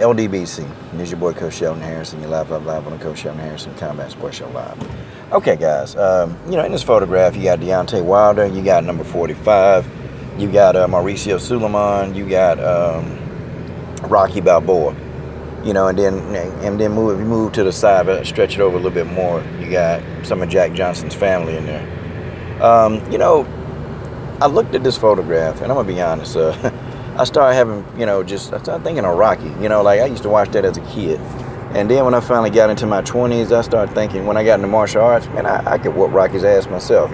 LDBC. Here's your boy Coach Sheldon Harrison. You're live on the Coach Sheldon Harrison Combat Sports Show Live. Okay, guys. In this photograph, you got Deontay Wilder. You got number 45. You got Mauricio Sulaiman. You got Rocky Balboa. And then move to the side, but stretch it over a little bit more. You got some of Jack Johnson's family in there. I looked at this photograph, and I'm gonna be honest. I started having, I started thinking of Rocky. I used to watch that as a kid. And then when I finally got into my 20s, I started thinking, when I got into martial arts, man, I could whoop Rocky's ass myself,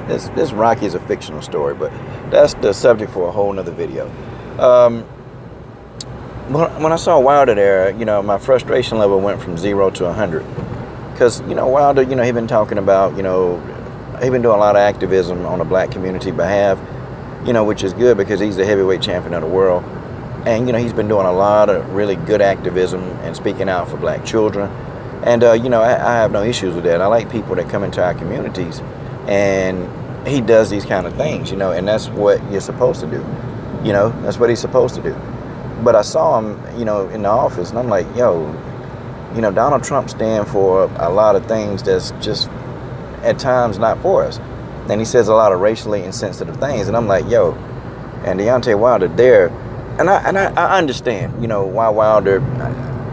This Rocky is a fictional story, but that's the subject for a whole nother video. When I saw Wilder there, my frustration level went from 0 to 100. Because, Wilder, he'd been talking about, he'd been doing a lot of activism on the black community behalf, which is good because he's the heavyweight champion of the world. And, he's been doing a lot of really good activism and speaking out for black children. And, I have no issues with that. I like people that come into our communities and he does these kind of things, and that's what you're supposed to do. That's what he's supposed to do. But I saw him, in the office and I'm like, Donald Trump stands for a lot of things that's just at times not for us. And he says a lot of racially insensitive things. And I'm like, and Deontay Wilder there. And I understand, why Wilder,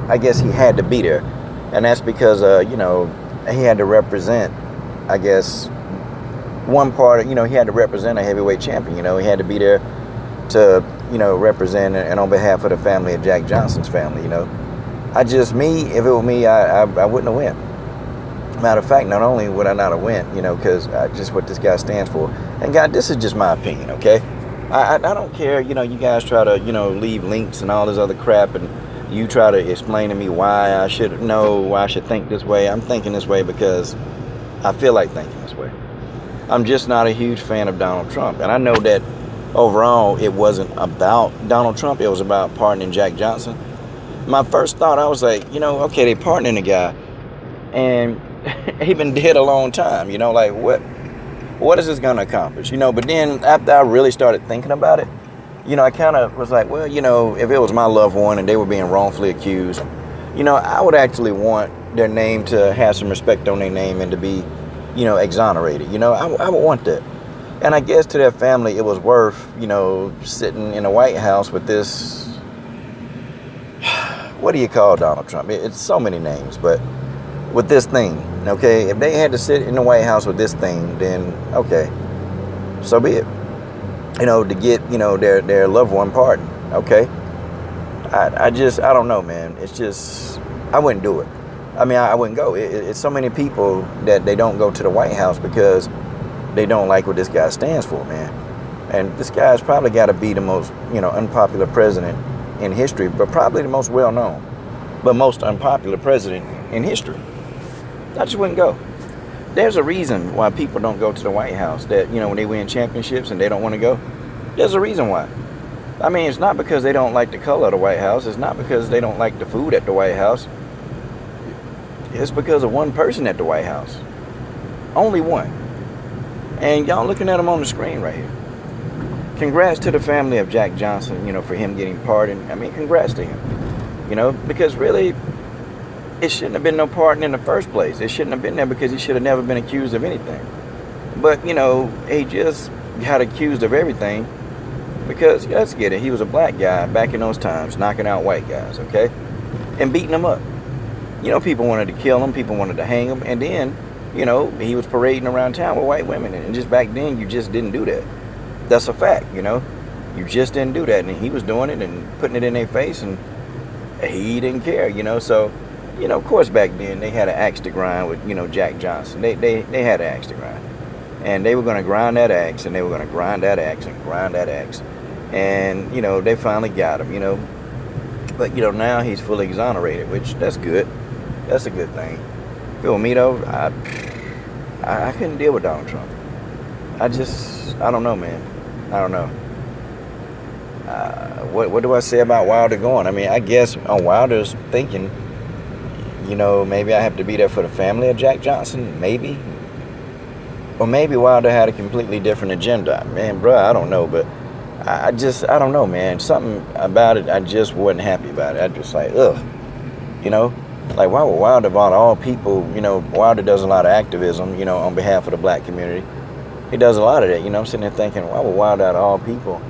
I guess he had to be there. And that's because, he had to represent, I guess, one part, he had to represent a heavyweight champion. He had to be there to, represent and on behalf of the family of Jack Johnson's family, if it were me, I wouldn't have went. Matter of fact, not only would I not have went, because just what this guy stands for. And God, this is just my opinion, okay? I don't care, you guys try to, leave links and all this other crap and you try to explain to me why I should think this way. I'm thinking this way because I feel like thinking this way. I'm just not a huge fan of Donald Trump. And I know that overall it wasn't about Donald Trump. It was about pardoning Jack Johnson. My first thought, I was like, okay, they pardoning the guy. And he been dead a long time, what is this going to accomplish? But then after I really started thinking about it, I kind of was like, well, if it was my loved one and they were being wrongfully accused, I would actually want their name to have some respect on their name and to be, exonerated. I would want that. And I guess to their family, it was worth, sitting in the White House with this, what do you call Donald Trump? It's so many names, but with this thing, okay? If they had to sit in the White House with this thing, then okay, so be it. To get, their loved one pardoned, okay? I don't know, man. It's just, I wouldn't do it. I wouldn't go. It's so many people that they don't go to the White House because they don't like what this guy stands for, man. And this guy's probably got to be the most, unpopular president in history, but probably the most well-known, but most unpopular president in history. I just wouldn't go. There's a reason why people don't go to the White House, that, when they win championships and they don't want to go. There's a reason why. It's not because they don't like the color of the White House. It's not because they don't like the food at the White House. It's because of one person at the White House. Only one. And y'all looking at him on the screen right here. Congrats to the family of Jack Johnson, for him getting pardoned. Congrats to him. Because really, it shouldn't have been no pardon in the first place. It shouldn't have been there because he should have never been accused of anything. But, he just got accused of everything because, let's get it, he was a black guy back in those times, knocking out white guys, okay? And beating them up. People wanted to kill him, people wanted to hang him, and then, he was parading around town with white women. And just back then, you just didn't do that. That's a fact, You just didn't do that. And he was doing it and putting it in their face, and he didn't care, So, of course, back then, they had an axe to grind with, Jack Johnson. They had an axe to grind. And they were going to grind that axe, and they were going to grind that axe and grind that axe. And, they finally got him, But, now he's fully exonerated, which, that's good. That's a good thing. If it were me, though, I couldn't deal with Donald Trump. I don't know, man. I don't know. What do I say about Wilder going? I guess on Wilder's thinking, maybe I have to be there for the family of Jack Johnson, maybe. Or maybe Wilder had a completely different agenda. Man, bro, I don't know, but I don't know, man. Something about it, I just wasn't happy about it. I just like, ugh, you know, like why would Wilder, of all people, Wilder does a lot of activism, on behalf of the black community. He does a lot of that, I'm sitting there thinking, why would Wilder, out of all people?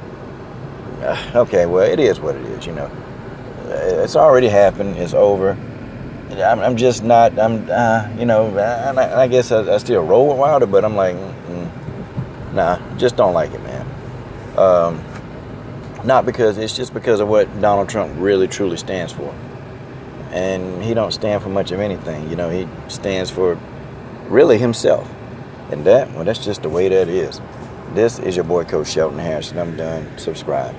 Okay, well, it is what it is, It's already happened. It's over. I'm just not. I guess I still roll with Wilder, but I'm like, nah, just don't like it, man. Not because it's just because of what Donald Trump really truly stands for, and he don't stand for much of anything. He stands for really himself, and that's just the way that is. This is your boy, Coach Shelton Harrison. I'm done. Subscribe.